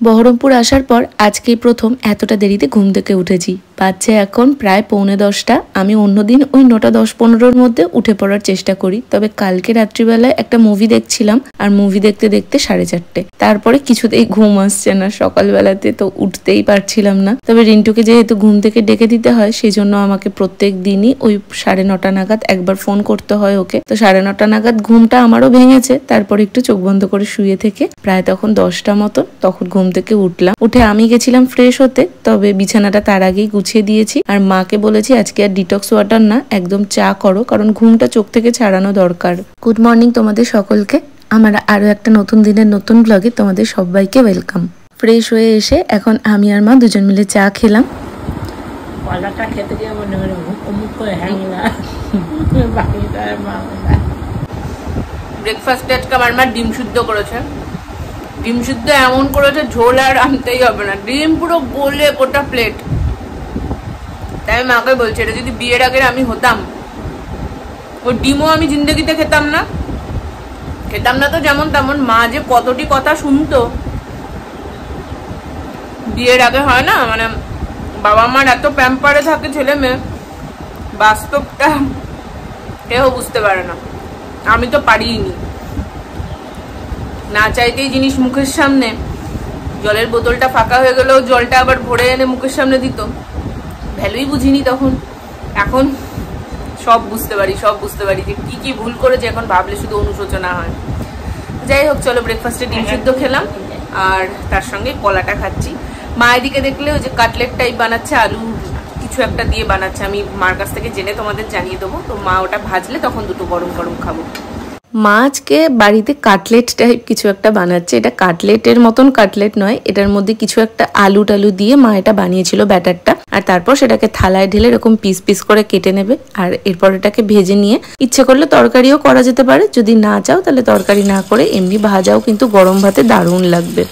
বহরমপুর আসার পর আজকেই প্রথম এতটা দেরিতে ঘুম থেকে উঠেছি। বাজছে এখন প্রায় 9:45। আমি অন্যদিন ওই 9:10-15-র মধ্যে উঠে পড়ার চেষ্টা করি, তবে কালকে রাত্রিবেলায় একটা মুভি দেখছিলাম আর মুভি দেখতে দেখতে 4:30। তারপরে কিছুতেই ঘুম আসছে না, সকালবেলাতে তো উঠতেই পারছিলাম না। তবে রিন্টুকে যেহেতু ঘুম থেকে ডেকে দিতে হয়, সেই জন্য আমাকে প্রত্যেক দিনই ওই 9:30 নাগাদ একবার ফোন করতে হয় ওকে। তো 9:30 নাগাদ ঘুমটা আমারও ভেঙেছে। তারপরে একটু চোখ বন্ধ করে শুয়ে থেকে প্রায় তখন 10টা মতো তখন ঘুম থেকে উঠলাম। উঠে আমি গেছিলাম ফ্রেশ হতে, তবে বিছানাটা তার আগেই গুছিয়ে দিয়েছি আর মাকে বলেছি আজকে আর ডিটক্স ওয়াটার না, একদম চা করো, কারণ ঘুমটা চোখ থেকে ছাড়ানো দরকার। গুড মর্নিং তোমাদের সকলকে। আমার আরো একটা নতুন দিনের নতুন ব্লগে তোমাদের সবাইকে ওয়েলকাম। ফ্রেশ হয়ে এসে এখন আমি আর মা দুজন মিলে চা খেলাম। কলাটা খেতে গিয়ে মনে হয় মুখ করে হ্যাংলা ব্রেকফাস্টে আজকে আমার মা ডিম সিদ্ধ করেছে। ডিম সিদ্ধ এমন করেছে ঝোল আর আনতেই হবে না, ডিম পুরো গলে গোটা প্লেট। তাই আমি মাকে বলছি এটা যদি বিয়ের আগে আমি হতাম, ওই ডিমও আমি জিন্দগিতে খেতাম না তো যেমন তেমন। মা যে কতটি কথা শুনতো বিয়ের আগে, হয় না মানে বাবা মার এত প্যাম্পারে থাকে ছেলে মেয়ে, বাস্তবটা কেউ বুঝতে পারে না। আমি তো পারিনি, না চাইতেই জিনিস মুখের সামনে, জলের বোতলটা ফাঁকা হয়ে গেলেও জলটা আবার ভরে এনে মুখের সামনে দিত। ভ্যালুই বুঝিনি তখন, এখন সব বুঝতে পারি যে কি কি ভুল করেছে। এখন ভাবলে শুধু অনুশোচনা হয়। যাই হোক, চলো ব্রেকফাস্টে ডিম সিদ্ধ খেলাম আর তার সঙ্গে কলাটা খাচ্ছি। মা এদিকে দেখলে ওই যে কাটলেট টাইপ বানাচ্ছে, আলু কিছু একটা দিয়ে বানাচ্ছে। আমি মার কাছ থেকে জেনে তোমাদের জানিয়ে দেবো। তো মা ওটা ভাজলে তখন দুটো গরম গরম খাবো। মা আজকে বাড়িতে কাটলেট টাইপ কিছু একটা বানাচ্ছে। এটা কাটলেটের মতন কাটলেট নয়, এটার মধ্যে কিছু একটা আলু টালু দিয়ে মা এটা বানিয়েছিল ব্যাটারটা। আর তারপর সেটাকে থালায় ঢেলে এরকম পিস পিস করে কেটে নেবে আর এরপর এটাকে ভেজে নিয়ে ইচ্ছে করলে তরকারিও করা যেতে পারে, যদি না চাও তাহলে তরকারি না করে এমনি ভাজাও কিন্তু গরম ভাতে দারুণ লাগবে।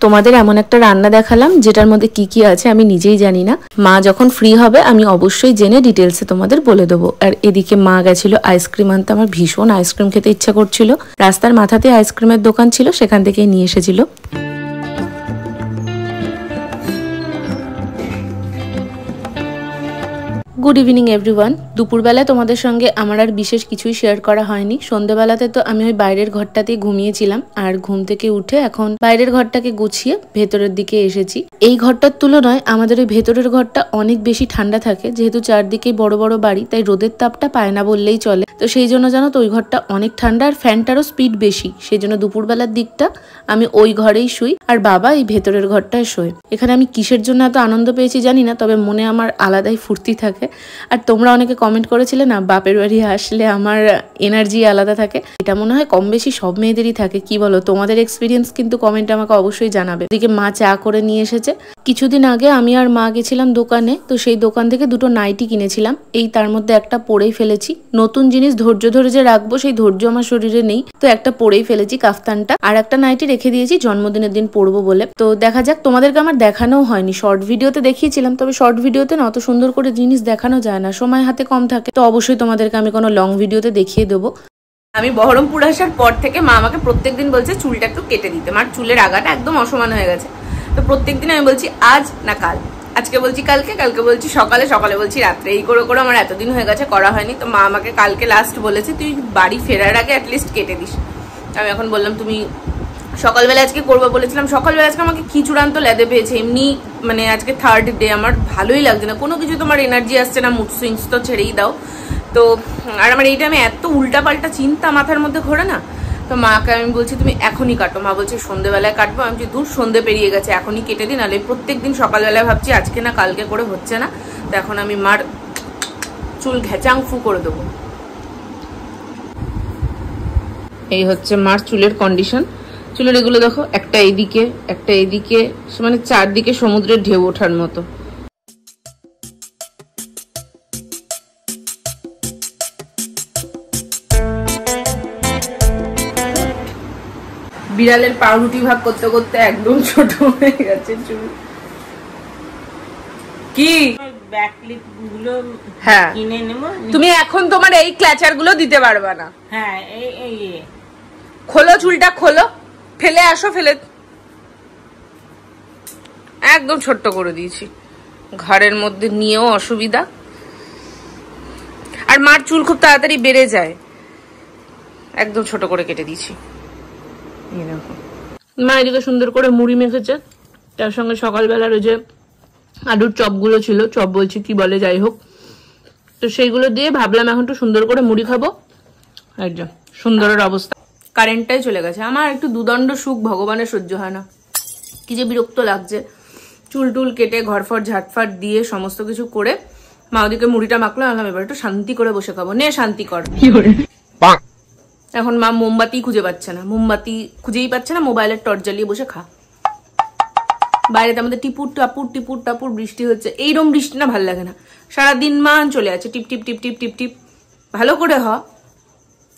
তোমাদের এমন একটা রান্না দেখালাম যেটার মধ্যে কি কি আছে আমি নিজেই জানি না। মা যখন ফ্রি হবে আমি অবশ্যই জেনে ডিটেলসে তোমাদের বলে দেবো। আর এদিকে মা গেছিল আইসক্রিম আনতে, আমার ভীষণ আইসক্রিম খেতে ইচ্ছা করছিল। রাস্তার মাথাতে আইসক্রিমের দোকান ছিল, সেখান থেকেই নিয়ে এসেছিল। Good evening everyone. দুপুরবেলায় তোমাদের সঙ্গে আমার আর বিশেষ কিছুই শেয়ার করা হয়নি। সন্ধ্যেবেলাতে তো আমি ওই বাইরের ঘরটাতেই ঘুমিয়েছিলাম, আর ঘুম থেকে উঠে এখন বাইরের ঘরটাকে গুছিয়ে ভেতরের দিকে এসেছি। এই ঘরটার তুলনায় আমাদের ওই ভেতরের ঘরটা অনেক বেশি ঠান্ডা থাকে, যেহেতু চারদিকেই বড় বড় বাড়ি, তাই রোদের তাপটা পায় না বললেই চলে। তো সেই জন্য জানো তো ওই ঘরটা অনেক ঠান্ডা আর ফ্যানটারও স্পিড বেশি, সেই জন্য দুপুরবেলার দিকটা আমি ওই ঘরেই শুই আর বাবা এই ভেতরের ঘরটায় শোয়। এখানে আমি কিসের জন্য এত আনন্দ পেয়েছি জানি না, তবে মনে আমার আলাদাই ফুর্তি থাকে। আর তোমরা অনেকে কমেন্ট করেছিলে না বাপের বাড়ি আসলে আমার এনার্জি আলাদা থাকে, এটা মনে হয় কম বেশি সব মেয়েদেরই থাকে। কি বলো, তোমাদের এক্সপিরিয়েন্স কিন্তু কমেন্টে আমাকে অবশ্যই জানাবে। এদিকে মা চা করে নিয়ে এসেছে। কিছুদিন আগে আমি আর মা গেছিলাম দোকানে, তো সেই দোকান থেকে দুটো নাইটি কিনেছিলাম। এই তার মধ্যে একটা পরেই ফেলেছি। নতুন জিনিস ধৈর্য ধরে যে রাখবো সেই ধৈর্য আমার শরীরে নেই, তো একটা পরেই ফেলেছি কাফতানটা, আর একটা নাইটি রেখে দিয়েছি জন্মদিনের দিন পরবো বলে। তো দেখা যাক, তোমাদেরকে আমার দেখানোও হয়নি, শর্ট ভিডিওতে দেখিয়েছিলাম, তবে শর্ট ভিডিওতে না অত সুন্দর করে জিনিস দেখানো যায় না, সময় হাতে কম থাকে। তো অবশ্যই তোমাদেরকে আমি কোনো লং ভিডিওতে দেখিয়ে দেবো। আমি বহরমপুর আসার পর থেকে মা আমাকে প্রত্যেকদিন বলছে চুলটা একটু কেটে দিতে। মার চুলের আগাটা একদম অসমান হয়ে গেছে, তো প্রত্যেকদিন আমি বলছি আজ না কাল, আজকে বলছি কালকে, কালকে বলছি সকালে, সকালে বলছি রাত্রে। এই করে করে আমার এতদিন হয়ে গেছে করা হয়নি। তো মা আমাকে কালকে লাস্ট বলেছে তুই বাড়ি ফেরার আগে অ্যাটলিস্ট কেটে দিস। আমি এখন বললাম তুমি সকালবেলা আজকে করবো বলেছিলাম, সকালবেলা আজকে আমাকে কি চূড়ান্ত লেদে পেয়েছে। এমনি মানে আজকে থার্ড ডে, আমার ভালোই লাগছে না কোনো কিছু, তোমার এনার্জি আসছে না, মুড সুইংস তো ছেড়েই দাও। তো আর আমার এই টাইমে এত উল্টাপাল্টা চিন্তা মাথার মধ্যে ঘোরে না। তো মাকে আমি বলছি তুমি এখনই কাটো। মা বলছে সন্ধ্যেবেলায় কাটবো। আমি বলছি দূর, সন্ধ্যে পেরিয়ে গেছে, এখনই কেটে দিন। নাহলে প্রত্যেক দিন সকালবেলায় ভাবছি আজকে না কালকে করে হচ্ছে না। তো এখন আমি মার চুল ঘেচাং ফু করে দেবো। এই হচ্ছে মার চুলের কন্ডিশন। চুলের এগুলো দেখো, একটা এদিকে একটা এদিকে, মানে চারদিকে সমুদ্রের ঢেউ ওঠার মতো। বিড়ালের পাউরুটি ভাগ করতে করতে একদম ছোট হয়ে গেছে চুল। কি ব্যাক ক্লিপ গুলো হ্যাঁ কিনে নেব। তুমি এখন তোমার এই ক্ল্যাচার গুলো দিতে পারবে না। হ্যাঁ এই খোলো চুলটা, খোলো, ফেলে আসো, ফেলে একদম ছোট্ট করে দিয়েছি, ঘরের মধ্যে নিয়েও অসুবিধা। আর মার চুল খুব তাড়াতাড়ি বেড়ে যায়, একদম ছোট করে কেটে দিয়েছি। মা এদিকে সুন্দর করে মুড়ি মেখেছে, তার সঙ্গে সকালবেলার ওই যে আলুর চপগুলো ছিল, চপ বলছি কি বলে, যাই হোক, তো সেইগুলো দিয়ে ভাবলাম এখন একটু সুন্দর করে মুড়ি খাবো। একদম সুন্দরের অবস্থা। কারেন্টটাই চলে গেছে। আমার একটু দুদণ্ড সুখ ভগবানের সহ্য হয় না, কি যে বিরক্ত লাগছে। চুল টুল কেটে ঘরফর ঝাটফাট দিয়ে সমস্ত কিছু করে মা ওদিকে মুড়িটা মাখলো, আনলাম এবার একটু শান্তি করে বসে খাবো। নে শান্তি কর। এখন মা মোমবাতি খুঁজে পাচ্ছে না, মোমবাতি খুঁজেই পাচ্ছে না, মোবাইলের টর্চ জ্বালিয়ে বসে খা। বাইরেতে আমাদের টিপুর টাপুর টিপুর টাপুর বৃষ্টি হচ্ছে। এইরকম বৃষ্টি না ভাল লাগে না, সারাদিন মান চলে আছে টিপ টিপ টিপ টিপ টিপ টিপ। ভালো করে হ।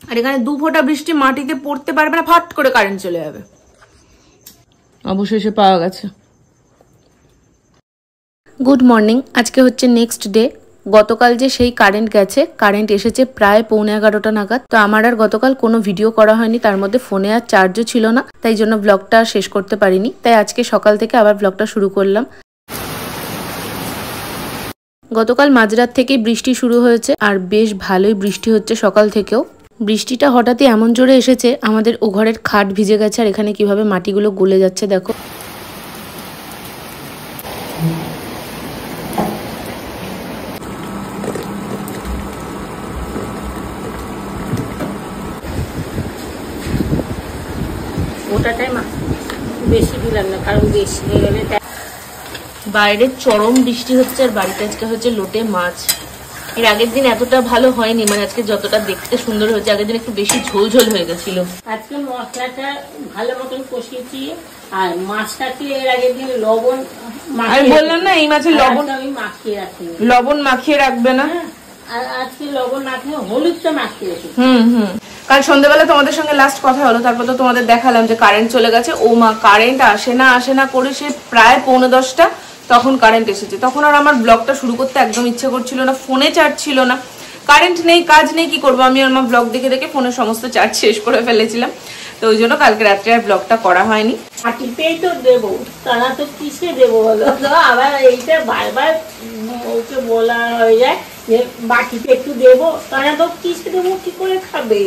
আর এখানে 2 ফোঁটা বৃষ্টি মাটিতে পড়তে পারবে না, ফাট করে কারেন্ট চলে যাবে। অবশেষে পাওয়া গেছে। Good morning. আজকে হচ্ছে নেক্সট ডে। গতকাল যে সেই কারেন্ট গেছে, কারেন্ট এসেছে প্রায় 11:15 নাগাদ। তো আমার আর গতকাল কোনো ভিডিও করা হয়নি, তার মধ্যে ফোনে আর চার্জও ছিল না, তাই জন্য ব্লগটা শেষ করতে পারিনি। তাই আজকে সকাল থেকে আবার ব্লগটা শুরু করলাম। গতকাল মাঝরাত থেকেই বৃষ্টি শুরু হয়েছে, আর বেশ ভালোই বৃষ্টি হচ্ছে সকাল থেকেও। বৃষ্টিটা হঠাৎই এমন জোরে এসেছে, আমাদের ও ঘরের খাট ভিজে গেছে, আর এখানে কিভাবে মাটিগুলো গলে যাচ্ছে দেখো। ওটাটাই বেশি দিলাম না, কারণ বেশি হয়ে গেলে বাইরে চরম বৃষ্টি হচ্ছে, আর বাড়িতে আজকে হচ্ছে লোটে মাছ। এর আগের দিন এতটা ভালো হয়নি, মানে আজকে যতটা দেখতে সুন্দর হয়েছে, আগের দিন একটু বেশি ঝোল হয়ে গেছিল। আজকে মশলাটা ভালো মতন কষিয়েছি, আর মাছটাকে এর আগের দিন লবণ আমি বললাম না এই মাছের লবণ আমি মাখিয়ে রাখি, লবণ মাখিয়ে রাখবে না। আর আজকে লবণ মাখিয়ে হলুদটা মাখিয়ে রেখেছি। কাল সন্ধ্যাবেলা তোমাদের সঙ্গে লাস্ট কথা হলো, তারপর তো তোমাদের দেখালাম যে কারেন্ট চলে গেছে। ও মা, কারেন্ট আসে না করে সে প্রায় 9:45 তখন কারেন্ট এসেছে। তখন আর আমার ব্লগটা শুরু করতে একদম ইচ্ছে করছিল না, ফোনে চার্জ ছিল না, কারেন্ট নেই, কাজ নেই, কি করবো। আমি আর মা ব্লগ দেখে দেখে ফোনের সমস্ত চার্জ শেষ করে ফেলেছিলাম, তো ওই জন্য কালকে রাত্রে আর ব্লগটা করা হয়নি। মাটিতেই তো দেবো, তারা তো কিসে দেবো বলো। আবার এইটা বারবার ওকে বলা হয়ে যায় যে মাটিতে একটু দেবো, তারা তো কিসে দেবো, কি করে খাবে,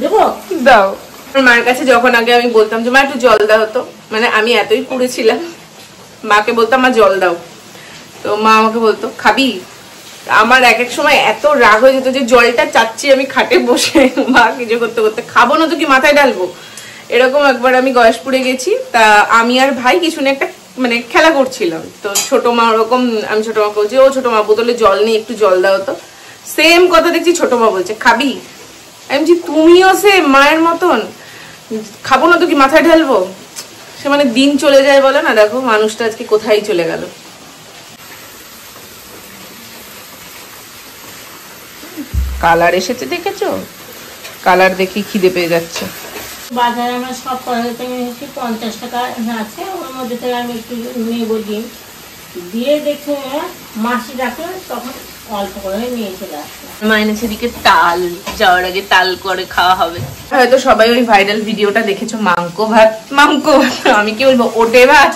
দেবো দাও। মার কাছে যখন আগে আমি বলতাম যে মা একটু জল দাও, তো মানে আমি এতই পুড়েছিলাম, মাকে বলতাম মা জল দাও, তো মা আমাকে বলতো খাবি। আমার এক এক সময় এত রাগ হয়ে যেত যে জলটা চাচ্ছি আমি খাটে বসে, মা কিছু করতে করতে, খাবো না তো কি মাথায় ঢালবো। এরকম একবার আমি গয়েশপুরে গেছি, তা আমি আর ভাই কিছু না একটা মানে খেলা করছিলাম, তো ছোট মা ওরকম, আমি ছোট মা বলছি ও ছোট মা বোতলে জল নেই, একটু জল দাও তো। সেম কথা দেখছি ছোট মা বলছে খাবি। আমি বলছি তুমিও সে মায়ের মতন, খাবো না তো কি মাথায় ঢালবো। সে মানে দিন চলে যায় বলে না, দেখো মানুষটা আজকে কোথায় চলে গেল। কালার এসেছে দেখেছো, কালার দেখি খিদে পেয়ে যাচ্ছে। বাজারে আমার সব পড়াতে 50 টাকা আছে, ওর মধ্যে থেকে আমি একটু নেবো ডিম দিয়ে দেখে মাসি রাখলো, তখন অল্প করে নিয়ে চলে আসলো। মাইনাস এদিকে তাল, যাওয়ার আগে তাল করে খাওয়া হবে। হয়তো সবাই ওই ভাইরাল ভিডিওটা দেখেছো, মাংকো ভাত, আমি কি বলবো, ওটে ভাত।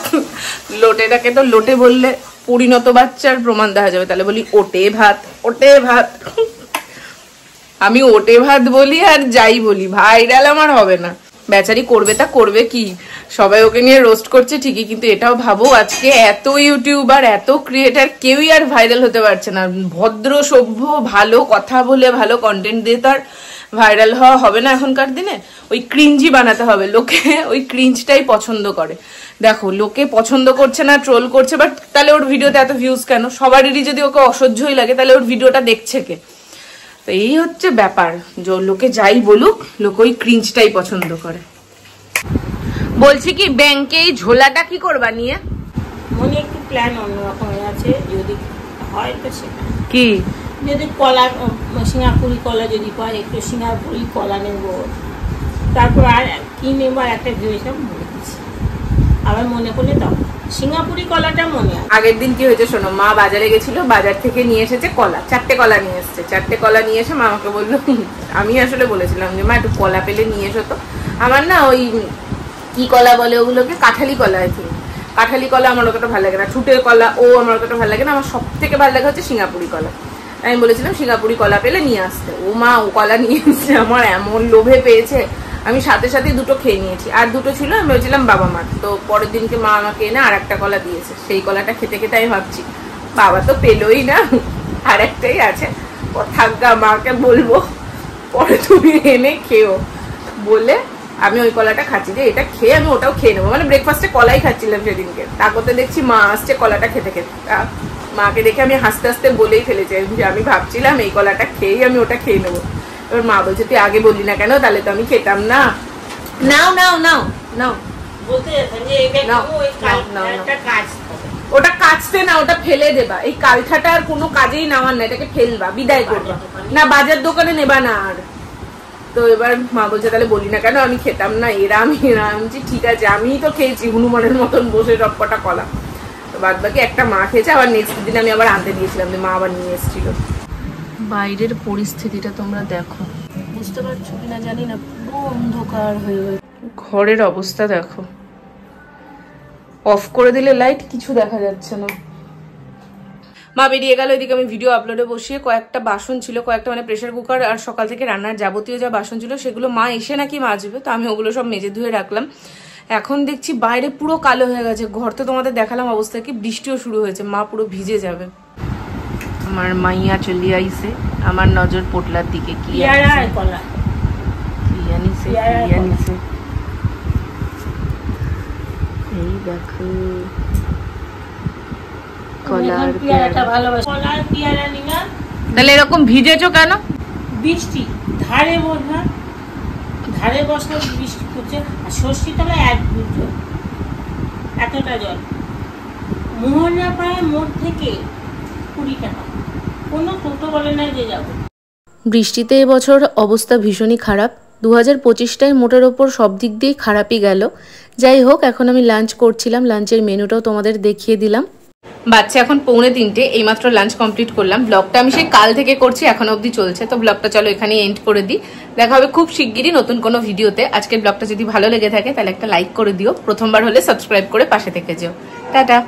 লোটেটাকে তো লোটে বললে পরিণত বাচ্চার প্রমাণ দেখা যাবে, তাহলে বলি ওটে ভাত, ওটে ভাত। আমি ওটে ভাত বলি আর যাই বলি, ভাইরাল আমার হবে না। বেচারি করবে তা করবে কি, সবাই ওকে নিয়ে রোস্ট করছে ঠিকই, কিন্তু এটাও ভাবো আজকে এত ইউটিউবার, এত ক্রিয়েটার, কেউই আর ভাইরাল হতে পারছে না। ভদ্র সভ্য ভালো কথা বলে ভালো কন্টেন্ট দিয়ে তার ভাইরাল হওয়া হবে না এখনকার দিনে। ওই ক্রিঞ্জি বানাতে হবে, লোকে ওই ক্রিঞ্জটাই পছন্দ করে। দেখো লোকে পছন্দ করছে না, ট্রোল করছে, বাট তাহলে ওর ভিডিওতে এত ভিউজ কেন? সবারই যদি ওকে অসহ্যই লাগে, তাহলে ওর ভিডিওটা দেখছে কে? তো এই হচ্ছে ব্যাপার, যে লোকে যাই বলুক, লোক ওই ক্রিঞ্জটাই পছন্দ করে। বলছি কি, ব্যাংকে এই ঝোলাটা কি করবা নিয়ে? মনে একটু প্ল্যান অন্যরকম আছে, যদি হয় তো সেটা কি, যদি কলা, সিঙ্গাপুরি কলা যদি পাই, একটু সিঙ্গাপুরি কলা নেব, তারপর আর কি নেব, আর একটা ভেবেছিলাম ভুলে গেছি, আবার মনে করলে দাও সিঙ্গাপুরি কলাটা মনে আছে। আগের দিন কি হয়েছে শোনো, মা বাজারে গেছিল, বাজার থেকে নিয়ে এসেছে কলা, 4টে কলা নিয়ে এসেছে। 4টে কলা নিয়ে এসে মা আমাকে বললো, আমি আসলে বলেছিলাম যে মা একটু কলা পেলে নিয়ে এসো তো। আমার না ওই কি কলা বলে ওগুলোকে, কাঁঠালি কলা আছে। কাঁঠালি কলা আমার অতটা ভালো লাগে না, ঠুটের কলা ও আমার অতটা ভালো লাগে না। আমার সব থেকে ভালো লাগে হচ্ছে সিঙ্গাপুরি কলা। আমি বলেছিলাম সিঙ্গাপুরি কলা পেলে নিয়ে আসতে। ও মা ও কলা নিয়ে এসছে, আমার এমন লোভে পেয়েছে, আমি সাথে সাথে 2টো খেয়ে নিয়েছি। আর 2টো ছিল, আমি বলছিলাম বাবা মার। তো পরের দিনকে মা আমাকে এনে আর একটা কলা দিয়েছে। সেই কলাটা খেতে খেতে আমি ভাবছি বাবা তো পেলোই না, আর একটাই আছে, থাকা মাকে বলবো পরে তুমি এনে খেও বলে আমি ওই কলাটা খাচ্ছি, যে এটা খেয়ে আমি ওটাও খেয়ে নেবো। মানে ব্রেকফাস্টে কলাই খাচ্ছিলাম সেদিনকে, তারপরে দেখছি মা আসছে কলাটা খেতে খেতে। মাকে দেখে আমি হাসতে হাসতে বলেই ফেলেছি যে আমি ভাবছিলাম এই কলাটা খেয়েই আমি ওটা খেয়ে নেবো। এবার মা বলছে তুই আগে বললি না কেন, তাহলে তো আমি খেতাম না। নাও নাও নাও নাও, ওটা কাচতে না, ওটা ফেলে দেবা। এই কালঠাটা আর কোনো কাজেই নেওয়ার না, এটাকে ফেলবা, বিদায় করবা না, বাজার দোকানে নেবা না আর। তো এবার মা বলছে তাহলে বলি না কেন, আমি খেতাম না, এরাম ঠিক আছে, আমিই তো খেয়েছি হনুমানের মতন বসে সবকটা কলা। তো বাদ বাকি একটা মা খেয়েছে, আবার নেক্সট দিন আমি আবার আনতে দিয়েছিলাম, মা আবার নিয়ে এসেছিল। বাইরের পরিস্থিতিটা তোমরা দেখো, বুঝতে পারছো কিনা জানি না, পুরো অন্ধকার হয়ে গেছে। ঘরের অবস্থা দেখো, অফ করে দিলে লাইট কিছু দেখা যাচ্ছে না। মা বেরিয়ে গেল, এদিকে আমি ভিডিও আপলোডে বসিয়ে কয়েকটা বাসন ছিল, কয়েকটা মানে প্রেসার কুকার আর সকাল থেকে রান্নার যাবতীয় যা বাসন ছিল সেগুলো মা এসে নাকি মাজবে, তো আমি ওগুলো সব মেজে ধুয়ে রাখলাম। এখন দেখছি বাইরে পুরো কালো হয়ে গেছে, ঘর তো তোমাদের দেখালাম অবস্থা কি, বৃষ্টিও শুরু হয়েছে, মা পুরো ভিজে যাবে। আমার মাইয়া চলে আইছে আমার নজর পোটলার দিকে, কি আনিছে এই দেখো কলার পেয়ারাটা ভালোবাসি। কলার পেয়ারা নিলা, তাহলে এরকম ভিজেছো কেন? বৃষ্টি ধারে বসা, ধারে বসা বৃষ্টি পড়ছে, আর ষষ্ঠী তলায় 1 ফুট জল, এতটা জল। মোহনাপাড়ায় মোড় থেকে 20 টাকা, কোনো টোটো বলে না যে যাবো। বৃষ্টিতে এবছর অবস্থা ভীষণই খারাপ। 2025টায় মোটের ওপর সব দিক দিয়ে খারাপই গেল। যাই হোক, এখন আমি লাঞ্চ করছিলাম, লাঞ্চের মেনুটাও তোমাদের দেখিয়ে দিলাম। বাচ্চা এখন 2:45, এইমাত্র লাঞ্চ কমপ্লিট করলাম। ব্লগটা আমি সেই কাল থেকে করছি, এখন অবধি চলছে। তো ব্লগটা চলো এখানেই এন্ড করে দিই, দেখা হবে খুব শিগগিরই নতুন কোনো ভিডিওতে। আজকের ব্লগটা যদি ভালো লেগে থাকে তাহলে একটা লাইক করে দিও, প্রথমবার হলে সাবস্ক্রাইব করে পাশে থেকে যেও। টাটা।